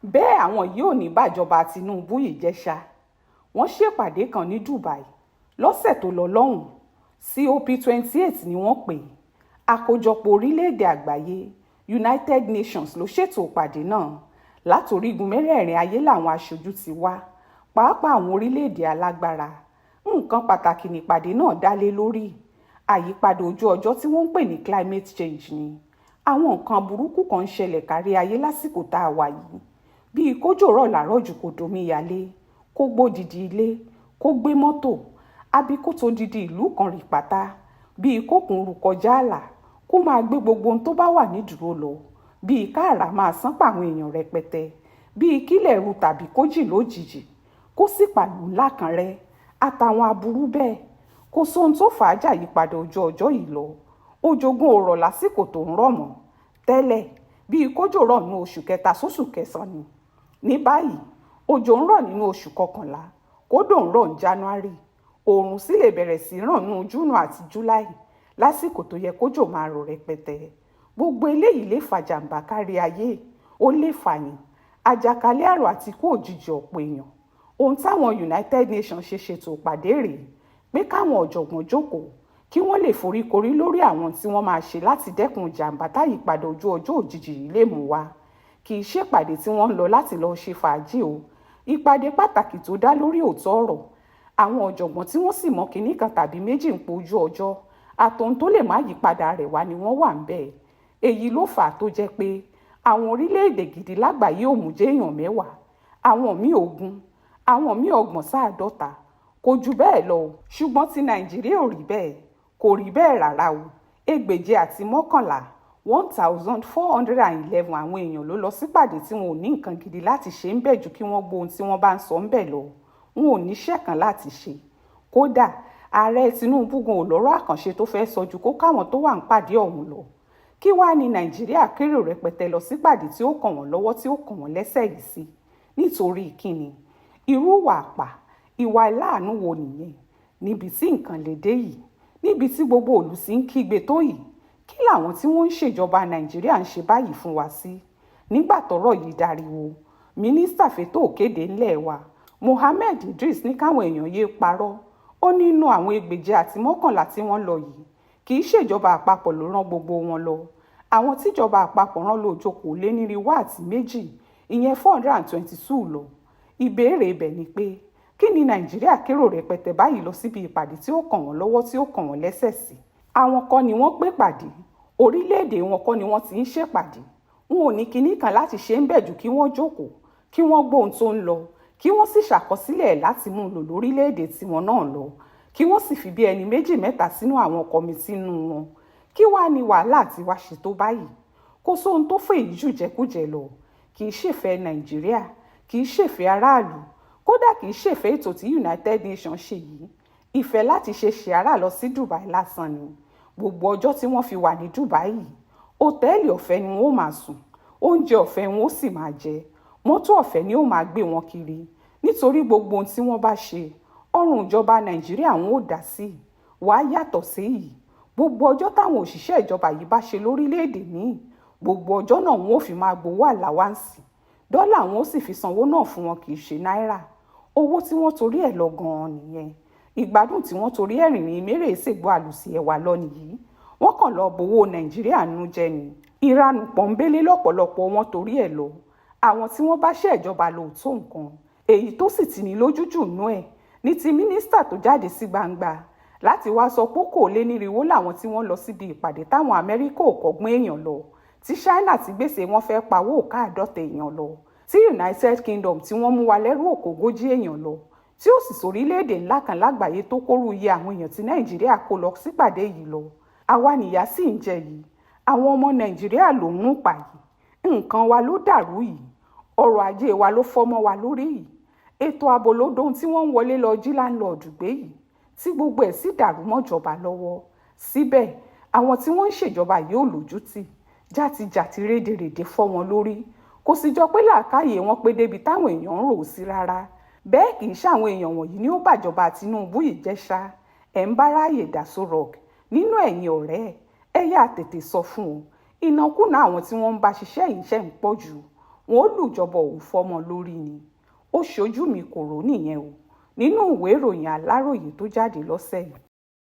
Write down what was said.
bẹ́ẹ̀ àwọn yìí ò ní bàjọba Tinubu yìí jẹ́ ṣá. Wọ́n ṣèpàdé kan ní Dubai lọ́sẹ̀ tó lọ lọ́hùn. COP28 ni wọ́n pè é. Àkójọpọ̀ orílẹ̀-èdè àgbáyé United Nations ló ṣètò ìpàdé náà. Látorígun mẹ́rẹ̀ẹ̀rin ayé làwọn aṣojú ti wá, pàápàá àwọn orílẹ̀-èdè alágbára. Nǹkan pàtàkì nípàdé náà dá lé lórí àyípadà ojú ọjọ́ tí wọ́n ń pè ní climate change ni. Àwọn nǹkan burúkú kan ń ṣẹlẹ̀ kárí ayé lásìkò tá a wà yìí, bíi kójò rọ̀ lárọ̀ jù kó domíyalé, kó gbódìdí ilé, kó gbé mọ́tò, àbí kó tó didi ìlú kan rì pátá, bíi kókùn rù kọjá àlà, kó máa gbé gbogbo ohun tó bá wà nídùúró lọ, bíi káàrà máa sán pàwọn èèyàn rẹpẹtẹ, bíi kílẹ̀ ru tàbí kó jì lójijì, kó sì pàlú ńlá kan rẹ́, àtàwọn aburú bẹ́ẹ̀. Kò sóhun tó fà á jàyípadà ojú ọjọ́ yìí lọ. Òjògùn ò rọ̀ lásìkò tó ń rọ̀ mọ́ tẹ́lẹ̀, bíi kójò rọ̀ nínú oṣù kẹta sóṣù kẹsàn-án ni. Ní báyìí òjò ń rọ̀ nínú oṣù kọkànlá, kódò ń rọ̀ ní January, oòrùn sì lè bẹ̀rẹ̀ sí ràn nínú June àti July lásìkò tó yẹ kójò máa rọ̀ rẹpẹtẹ. Gbogbo eléyìí lè fa jàǹbá kárí ayé, ó lè fàyàn àjàkálẹ̀ àrùn àti ikú òjijì ọ̀pọ̀ èèyàn. Ohun táwọn United Nations ṣe ṣètò ìpàdé rèé pé káwọn ọ̀jọ̀gbọ́n jókòó kí wọ́n lè foríkorí lórí àwọn tí wọ́n máa ṣe láti dẹ́kun jàǹbá táyípadà ojú ọjọ́ òjijì yìí lè mú wá. Kì í ṣèpàdé tí wọ́n ń lọ láti lọ ṣe fàájì o. Ìpàdé pàtàkì tó dá lórí òótọ́ ọ̀rọ̀. Àwọn ọ̀jọ̀gbọ́n tí wọ́n sì mọ̀ kinní kan tàbí méjì ń po ojú ọjọ́ àtòhun tó lè má yípadà rẹ̀ wá ni wọ́n wà ń bẹ̀. Èyí ló fà á tó jẹ́ pé àwọn orílẹ̀-èdè gidi lágbàáyé ò mú jẹ́ èèyàn 10, àwọn míì 20, àwọn míì 30 sáàdọ́ta, kò jù bẹ́ẹ̀ lọ. Ṣùgbọ́n ti Nàìjíríà ò rí bẹ́ẹ̀, kò rí bẹ́ẹ̀ rárá o. 611 1411 àwọn èèyàn ló lọ sípàdé tí wọn ò ní nǹkan gidi láti ṣe ń bẹ̀ ju kí wọ́n gbóhun tí wọ́n bá ń sọ ń bẹ̀ lọ. Wọn ò níṣẹ́ kan láti ṣe. Kódà ààrẹ Tinubu gan ò lọ́rọ̀ àkànṣe tó fẹ́ sọ ju kó káwọn tó wà ń pàdé ọ̀hún lọ. Kí wàá ní Nàìjíríà kérò rẹpẹtẹ lọ sípàdé tí ó kàn wọ́n lọ́wọ́ tí ó kàn wọ́n lẹ́sẹ̀ yìí sí? Nítorí kíni? Irú ìwà àpà, ìwà ìláàánú wo nìyẹn? Níbi tí nǹkan lè dé yìí, níbi tí gbogbo òlù sì ń kígbe tó yìí, kí làwọn tí wọ́n ń ṣèjọba Nàìjíríà ń ṣe báyìí fún wa sí? Nígbà tọ́rọ̀ yìí dariwo, mínísítà fétò òkéde ńlẹ̀ wa Mohammed Idris ní káwọn èèyàn yéé parọ́. Ó nínú àwọn 611 tí wọ́n lọ yìí kì í ṣèjọba àpapọ̀ ló rán gbogbo wọn lọ. Àwọn tíjọba àpapọ̀ rán lọ jókòó lé ní wáàtí 2, ìyẹn 422 lọ. Ìbéèrè ibẹ̀ ni pé kí ni Nàìjíríà kérò rẹpẹtẹ báyìí lọ síbi ìpàdé tí ó kàn wọ́n lọ́wọ́ tí ó kàn wọ́n lẹ́sẹ̀ sí? Àwọn kọ́ ni wọ́n pè pàdé, orílẹ̀-èdè wọn kọ́ ni wọ́n ti ń ṣèpàdé. Wọn ò ní kinní kan láti ṣe ń bẹ̀ jù kí wọ́n jókòó, kí wọ́n gbóhun tó ń lọ, kí wọ́n sì ṣàkọsílẹ̀ láti mú un lò lórílẹ̀-èdè tiwọn náà lọ, kí wọ́n sì fi bí ẹni 2 mẹ́ta sínú àwọn kọmitì nínú wọn. Kí wàá ní wàhálà tí wàá ṣe tó báyìí? Kò sóhun tó fẹ́ èyí jù jẹkújẹ lọ. Kì í ṣèfẹ́ Nàìjíríà, kì í ṣèfẹ́ aráàlú, kódà kì í ṣèfẹ́ ètò tí United Nations ṣe yìí. Ìfẹ́ láti ṣe ṣìárà lọ sí Dubai lásán ni. Gbogbo ọjọ́ tí wọ́n fi wà ní Dubai yìí, hòtẹ́ẹ̀lì ọ̀fẹ́ ni wọ́n ó máa sùn, oúnjẹ ọ̀fẹ́ wọn ó sì máa jẹ, mọ́tò ọ̀fẹ́ ni ó máa gbé wọn kiri. Nítorí gbogbo ohun tí wọ́n bá ṣe, ọrùn ìjọba Nàìjíríà wọn ò dá sí. Wàá yàtọ̀ sí yìí. Gbogbo ọjọ́ táwọn òṣìṣẹ́ ìjọba yìí bá ṣe lórílẹ̀-èdè míì, gbogbo ọjọ́ náà wọn ò fi máa gbowó àláwáǹsì. Dọ́là wọn ó sì fi sanwó náà fún wọn, kì í ṣe náírà. Owó tí wọ́n torí ẹ̀ lọ gan-an nìyẹn. Ìgbádùn tí wọ́n torí ẹ̀rìnrìn mérè ṣègbó àlùsí ẹ̀wà lọ nìyí. Wọ́n kàn lọ bowó Nàìjíríà nú jẹ ni. Ìranù pọ̀nbélé lọ́pọ̀lọpọ̀ wọn torí ẹ̀ lọ. Àwọn tí wọ́n bá ṣe ìjọba lò tó nǹkan. Èyí tó sì ti ní lójújù nú ẹ̀ ní ti mínísítà tó jáde sí gbangba láti wá sọ pé kò lé ní 400 làwọn tí wọ́n lọ síbi ìpàdé táwọn Amẹ́ríkà ò kọ́gbọ́n èèyàn lọ, tí China ti gbèsè wọn fẹ́ pawó òkà 50 èèyàn lọ, tí United Kingdom tí wọ́n mú wa lẹ́rú òkógójì èèyàn lọ, tí ó sì sórílẹ̀-èdè ńlá kan lágbàáyé tó kórú iye àwọn èèyàn tí Nàìjíríà kó lọ sípàdé yìí lọ. Àwa nìyà sì ń jẹ yìí. Àwọn ọmọ Nàìjíríà ló ń rún pa yìí. Nǹkan wa ló dàrú yìí. Ọrọ̀ ajé wa ló fọ́ mọ́ wa lórí yìí. Ètò ààbò ló dohun tí wọ́n ń wọlé lọ jí láńlọ́ọ̀dù gbé yìí, tí gbogbo ẹ̀ sì dàrú mọ́jọba lọ́wọ́. Síbẹ̀ àwọn tí wọ́n ń ṣèjọba yìí ò lójútì, játijàti rédèrèdè fọ́ wọn lórí. Kò sì jọ pé làákàyè wọn pé débi táwọn èèyàn ń rò ó sí rárá. Bẹ́ẹ̀ kì í ṣàwọn èèyàn wọ̀nyí ni ó bàjọba Tinubu yìí jẹ́ ṣá. Ẹ̀ ń bá ráàyè dá sórọ̀k nínú ẹ̀yin ọ̀rẹ́ ẹ yá tètè sọ fún un. Ìnákúnà àwọn tí wọ́n ń bá ṣiṣẹ́ yìí ṣe ń pọ̀ jù. wọn ó lùjọba òun fọmọ lórí ni. Ó ṣojú mi kò rò nìyẹn o nínú ìwé ìròyìn Aláròyé tó jáde lọ́sẹ̀ yìí.